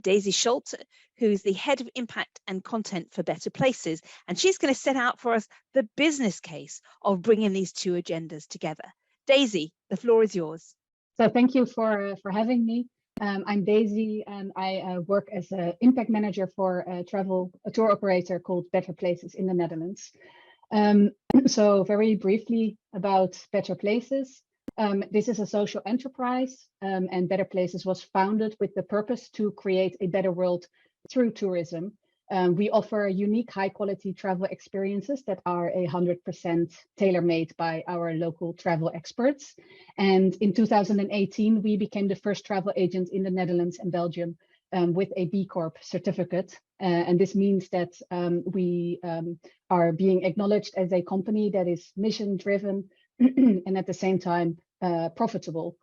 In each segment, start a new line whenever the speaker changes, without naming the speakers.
Daisy Schultz, who's the head of impact and content for Better Places, and she's going to set out for us the business case of bringing these two agendas together. Daisy, the floor is yours.
So thank you for having me. I'm Daisy, and I work as an impact manager for a tour operator called Better Places in the Netherlands. So very briefly about Better Places. This is a social enterprise, and Better Places was founded with the purpose to create a better world through tourism. We offer unique, high-quality travel experiences that are 100% tailor-made by our local travel experts. And in 2018, we became the first travel agent in the Netherlands and Belgium with a B Corp certificate. And this means that we are being acknowledged as a company that is mission-driven and at the same time profitable.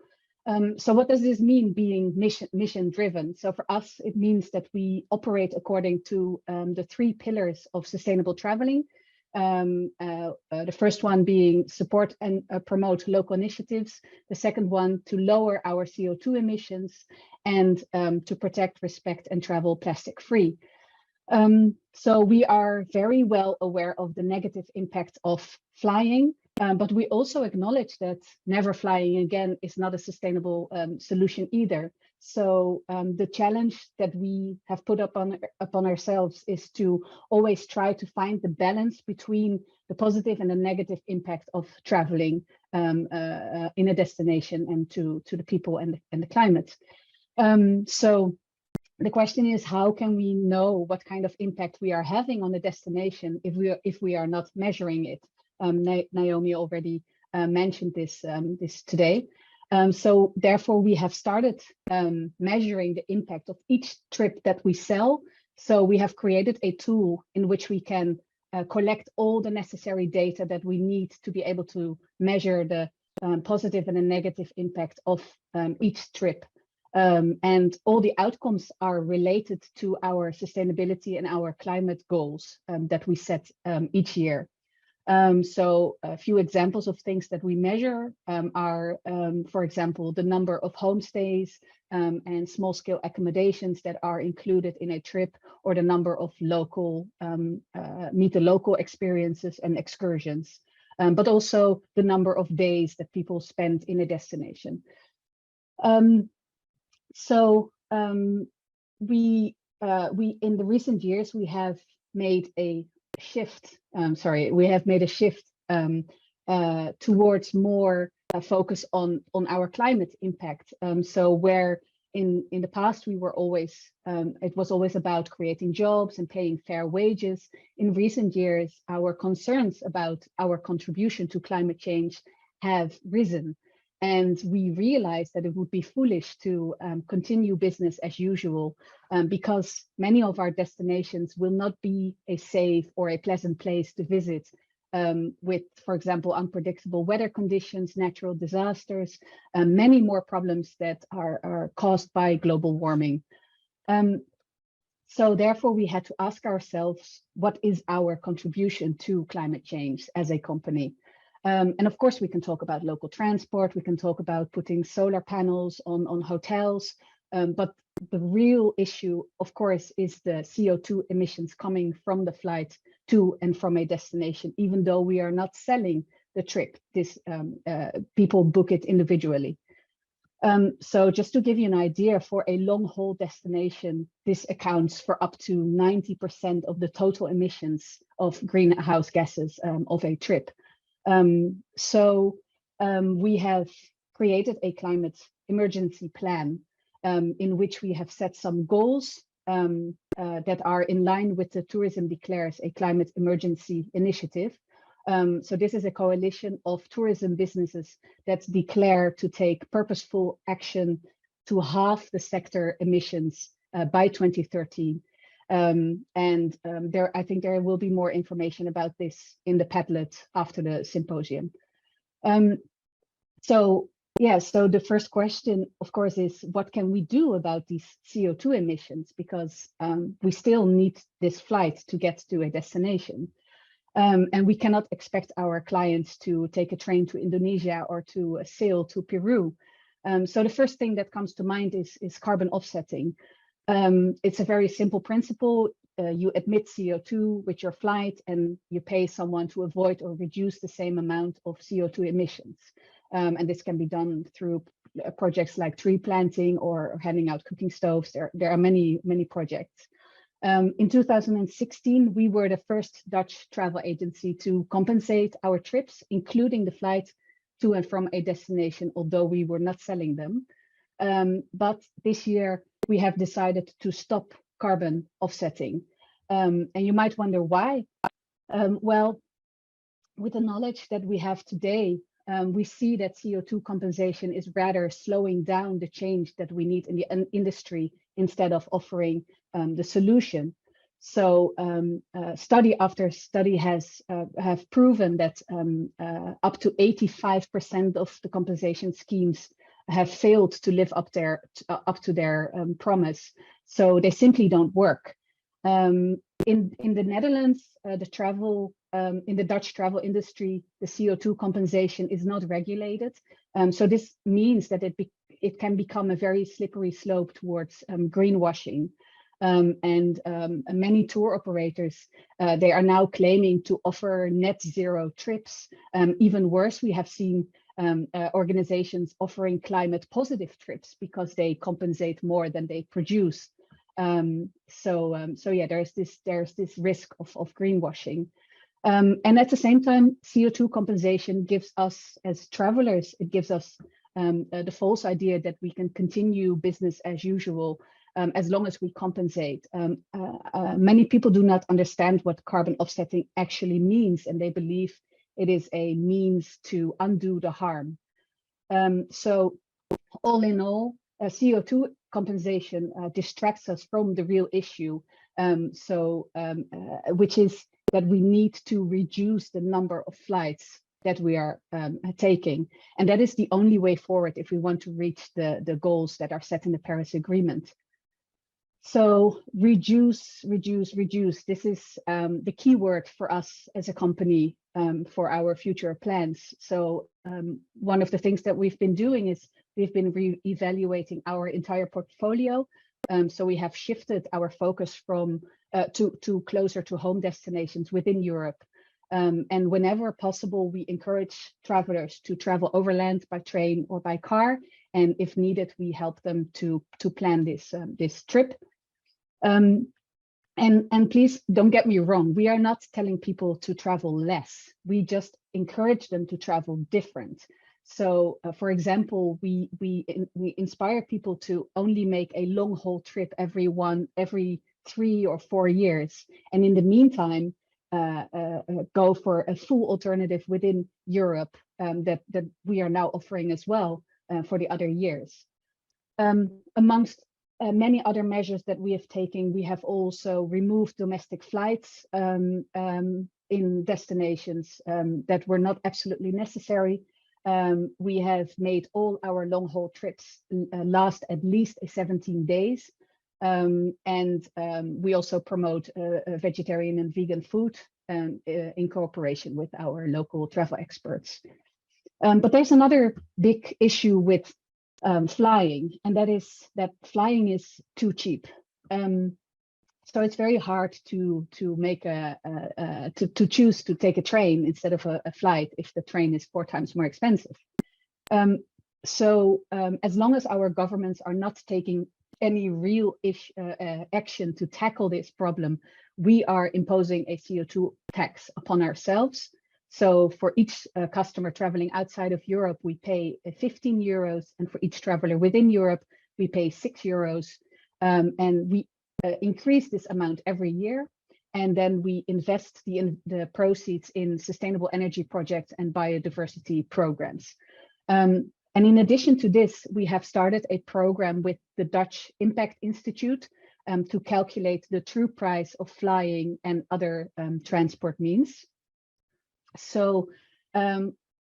So what does this mean, being mission driven? So for us, it means that we operate according to the 3 pillars of sustainable traveling. The first one being support and promote local initiatives. The second one, to lower our CO2 emissions, and to protect, respect, and travel plastic free. So we are very well aware of the negative impact of flying. But we also acknowledge that never flying again is not a sustainable solution either. So the challenge that we have put upon ourselves is to always try to find the balance between the positive and the negative impact of traveling in a destination and to the people and the climate. So the question is, how can we know what kind of impact we are having on the destination if we are not measuring it? Naomi already mentioned this today. So therefore, we have started measuring the impact of each trip that we sell. So we have created a tool in which we can collect all the necessary data that we need to be able to measure the positive and the negative impact of each trip. And all the outcomes are related to our sustainability and our climate goals that we set each year. So a few examples of things that we measure are, for example, the number of homestays and small-scale accommodations that are included in a trip, or the number of local meet the local experiences and excursions, but also the number of days that people spend in a destination. We in the recent years we have made a shift. Towards more focus on our climate impact. So where in the past we were always, it was always about creating jobs and paying fair wages. In recent years, our concerns about our contribution to climate change have risen. And we realized that it would be foolish to continue business as usual because many of our destinations will not be a safe or a pleasant place to visit with, for example, unpredictable weather conditions, natural disasters, many more problems that are caused by global warming. So therefore, we had to ask ourselves, what is our contribution to climate change as a company? And of course, we can talk about local transport, we can talk about putting solar panels on hotels, but the real issue, of course, is the CO2 emissions coming from the flight to and from a destination, even though we are not selling the trip. People book it individually. So just to give you an idea, for a long-haul destination, this accounts for up to 90% of the total emissions of greenhouse gases of a trip. We have created a climate emergency plan in which we have set some goals that are in line with the Tourism Declares a Climate Emergency initiative. So this is a coalition of tourism businesses that declare to take purposeful action to halve the sector emissions by 2030. I think there will be more information about this in the Padlet after the symposium. So the first question, of course, is what can we do about these CO2 emissions? Because we still need this flight to get to a destination. And we cannot expect our clients to take a train to Indonesia or to sail to Peru. So the first thing that comes to mind is carbon offsetting. It's a very simple principle. You emit CO2 with your flight, and you pay someone to avoid or reduce the same amount of CO2 emissions. And this can be done through projects like tree planting or handing out cooking stoves. There are many projects. In 2016, we were the first Dutch travel agency to compensate our trips, including the flight to and from a destination, although we were not selling them. But this year, we have decided to stop carbon offsetting. And you might wonder why. Well, with the knowledge that we have today, we see that CO2 compensation is rather slowing down the change that we need in the industry instead of offering the solution. So study after study have proven that up to 85% of the compensation schemes have failed to live up to their promise. So they simply don't work. In the Netherlands, in the Dutch travel industry, the CO2 compensation is not regulated. So this means that it can become a very slippery slope towards greenwashing. And many tour operators, they are now claiming to offer net zero trips. Even worse, we have seen organizations offering climate positive trips because they compensate more than they produce. So yeah, there's this risk of greenwashing. And at the same time, CO2 compensation gives us as travelers, it gives us the false idea that we can continue business as usual as long as we compensate. Many people do not understand what carbon offsetting actually means, and they believe it is a means to undo the harm. So all in all, CO2 compensation distracts us from the real issue, which is that we need to reduce the number of flights that we are taking. And that is the only way forward if we want to reach the goals that are set in the Paris Agreement. So reduce. This is the key word for us as a company for our future plans. So one of the things that we've been doing is we've been re-evaluating our entire portfolio. So we have shifted our focus from to closer to home destinations within Europe. And whenever possible, we encourage travelers to travel overland by train or by car. And if needed, we help them to plan this trip. And please don't get me wrong, we are not telling people to travel less. We just encourage them to travel different. So, for example, we inspire people to only make a long haul trip every 3 or 4 years, and in the meantime, go for a full alternative within Europe that we are now offering as well for the other years. Amongst many other measures that we have taken, we have also removed domestic flights in destinations that were not absolutely necessary. We have made all our long haul trips last at least 17 days. And we also promote vegetarian and vegan food in cooperation with our local travel experts. But there's another big issue with flying, and that is that flying is too cheap. So it's very hard to make to choose to take a train instead of a flight if the train is 4 times more expensive. So as long as our governments are not taking any real action to tackle this problem, we are imposing a CO2 tax upon ourselves. So for each customer traveling outside of Europe, we pay 15 euros, and for each traveler within Europe, we pay 6 euros. And we increase this amount every year, and then we invest the proceeds in sustainable energy projects and biodiversity programs. And in addition to this, we have started a program with the Dutch Impact Institute to calculate the true price of flying and other transport means. So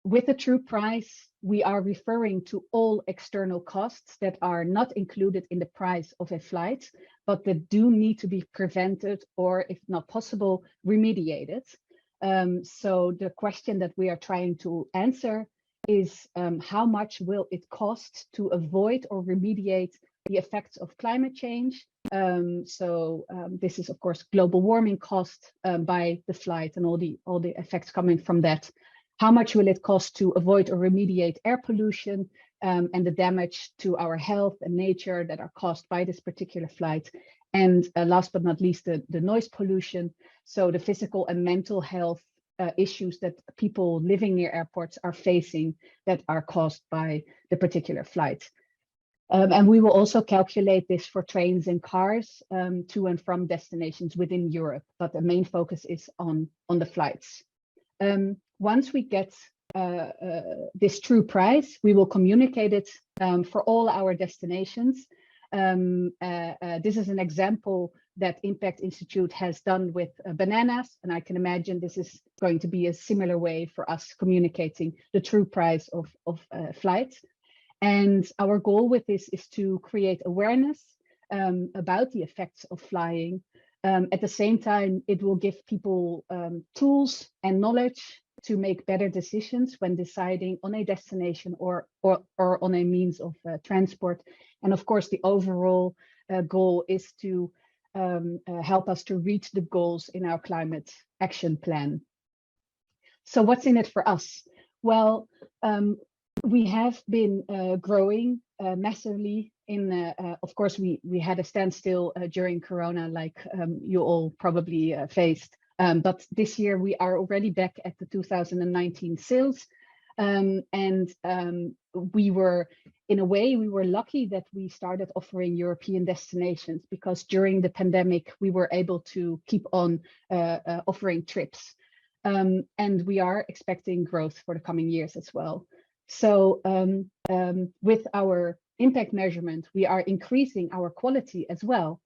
with the true price, we are referring to all external costs that are not included in the price of a flight, but that do need to be prevented or, if not possible, remediated. So the question that we are trying to answer is how much will it cost to avoid or remediate the effects of climate change. This is of course global warming caused by the flight and all the effects coming from that. How much will it cost to avoid or remediate air pollution and the damage to our health and nature that are caused by this particular flight? And last but not least, the noise pollution. So the physical and mental health issues that people living near airports are facing that are caused by the particular flight. And we will also calculate this for trains and cars to and from destinations within Europe, but the main focus is on the flights. Once we get this true price, we will communicate it for all our destinations. This is an example that Impact Institute has done with bananas, and I can imagine this is going to be a similar way for us communicating the true price of flights. And our goal with this is to create awareness about the effects of flying. At the same time, it will give people tools and knowledge to make better decisions when deciding on a destination or on a means of transport. And of course, the overall goal is to help us to reach the goals in our climate action plan. So what's in it for us? Well, we have been growing massively. Of course, we had a standstill during Corona, like you all probably faced. But this year we are already back at the 2019 sales. We were, in a way, we were lucky that we started offering European destinations, because during the pandemic, we were able to keep on offering trips. And we are expecting growth for the coming years as well. So with our impact measurement, we are increasing our quality as well,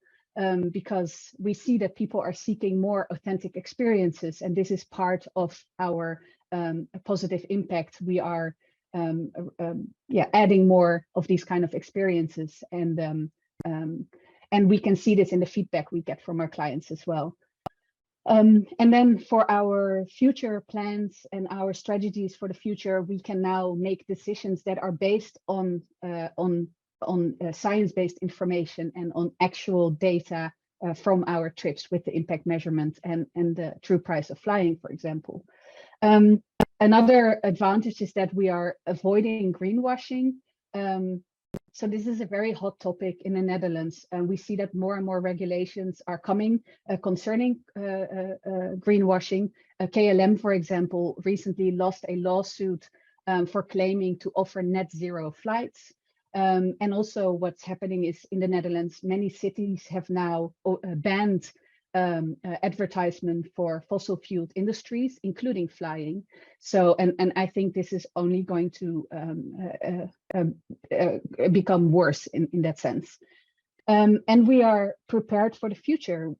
because we see that people are seeking more authentic experiences, and this is part of our positive impact. We are adding more of these kind of experiences, and we can see this in the feedback we get from our clients as well. And then for our future plans and our strategies for the future, we can now make decisions that are based on science-based information and on actual data from our trips with the impact measurement and the true price of flying, for example. Another advantage is that we are avoiding greenwashing. So this is a very hot topic in the Netherlands, and we see that more and more regulations are coming concerning greenwashing. KLM, for example, recently lost a lawsuit for claiming to offer net zero flights. And also what's happening is in the Netherlands, many cities have now banned advertisement for fossil fueled industries, including flying. So, and I think this is only going to become worse in that sense. And we are prepared for the future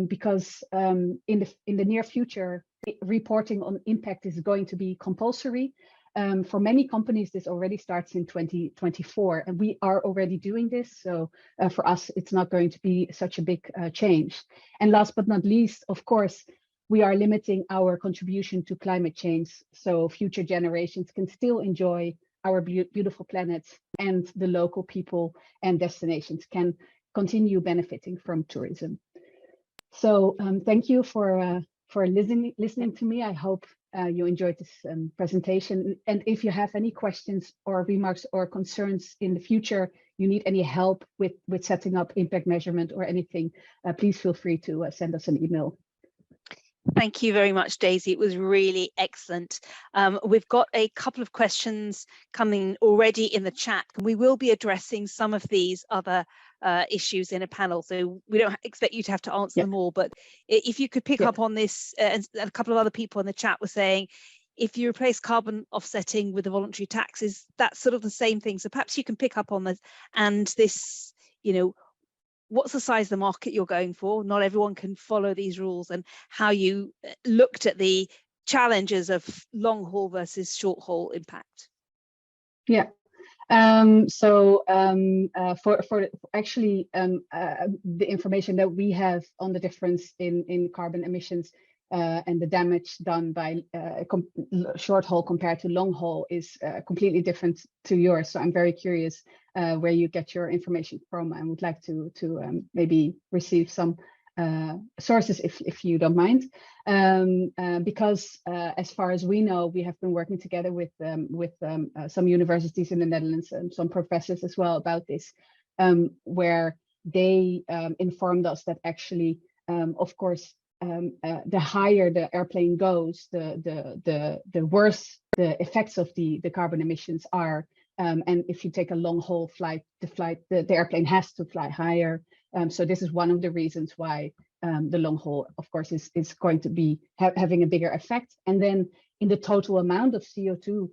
because in the near future, reporting on impact is going to be compulsory. For many companies, this already starts in 2024, and we are already doing this. So for us, it's not going to be such a big change. And last but not least, of course, we are limiting our contribution to climate change, so future generations can still enjoy our beautiful planet, and the local people and destinations can continue benefiting from tourism. So thank you for listening to me. I hope you enjoyed this presentation. And if you have any questions or remarks or concerns in the future, you need any help with setting up impact measurement or anything, please feel free to send us an email.
Thank you very much, Daisy. It was really excellent. We've got a couple of questions coming already in the chat, and we will be addressing some of these other issues in a panel, so we don't expect you to have to answer them all, but if you could pick up on this, and a couple of other people in the chat were saying, if you replace carbon offsetting with the voluntary taxes, that's sort of the same thing. So perhaps you can pick up on this, and this, you know, what's the size of the market you're going for? Not everyone can follow these rules, and how you looked at the challenges of long haul versus short haul impact.
Yeah. For actually the information that we have on the difference in carbon emissions and the damage done by short haul compared to long haul is completely different to yours. So I'm very curious where you get your information from. I would like to maybe receive some sources if you don't mind, because as far as we know, we have been working together with some universities in the Netherlands and some professors as well about this, where they informed us that actually, of course, the higher the airplane goes, the worse the effects of the carbon emissions are. And if you take a long haul flight, the airplane has to fly higher. So this is one of the reasons why the long haul, of course, is going to be having a bigger effect. And then in the total amount of CO2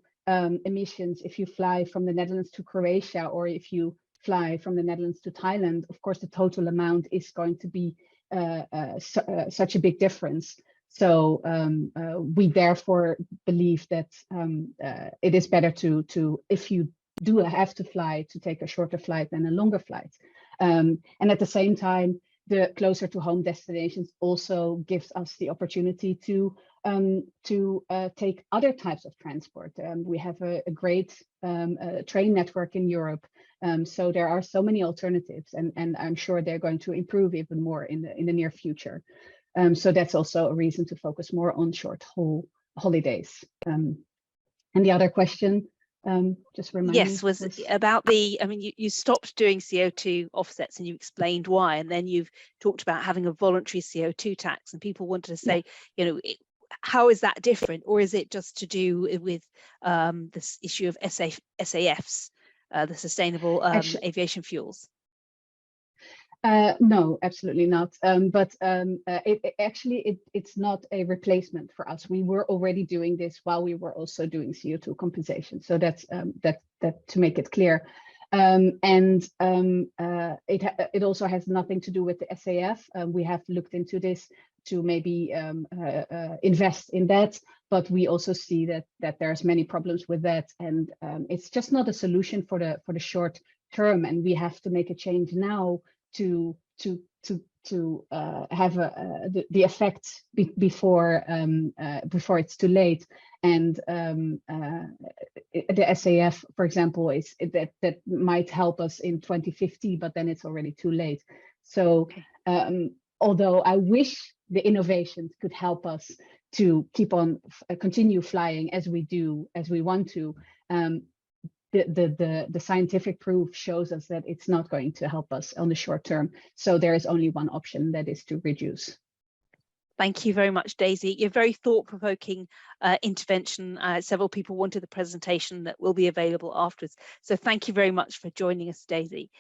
emissions, if you fly from the Netherlands to Croatia, or if you fly from the Netherlands to Thailand, of course, the total amount is going to be such a big difference. So we therefore believe that it is better to if you do have to fly, to take a shorter flight than a longer flight. And at the same time, the closer to home destinations also gives us the opportunity to take other types of transport. We have a great train network in Europe, so there are so many alternatives, and I'm sure they're going to improve even more in the near future. So that's also a reason to focus more on short haul holidays. And the other question, just remind me.
Yes, was about the, I mean, you stopped doing CO2 offsets and you explained why, and then you've talked about having a voluntary CO2 tax, and people wanted to say, you know, how is that different, or is it just to do with this issue of SAFs, the sustainable aviation fuels?
No, absolutely not. But it's not a replacement for us. We were already doing this while we were also doing CO2 compensation. So that's that to make it clear. It also has nothing to do with the SAF. We have looked into this to maybe invest in that, but we also see that there's many problems with that, and it's just not a solution for the short term. And we have to make a change now to have the effect before it's too late. And the SAF, for example, is that might help us in 2050, but then it's already too late. So although I wish the innovations could help us to keep on continue flying as we want to, the scientific proof shows us that it's not going to help us on the short term. So there is only one option, that is to reduce.
Thank you very much, Daisy. You're very thought-provoking intervention. Several people wanted the presentation that will be available afterwards. So thank you very much for joining us, Daisy.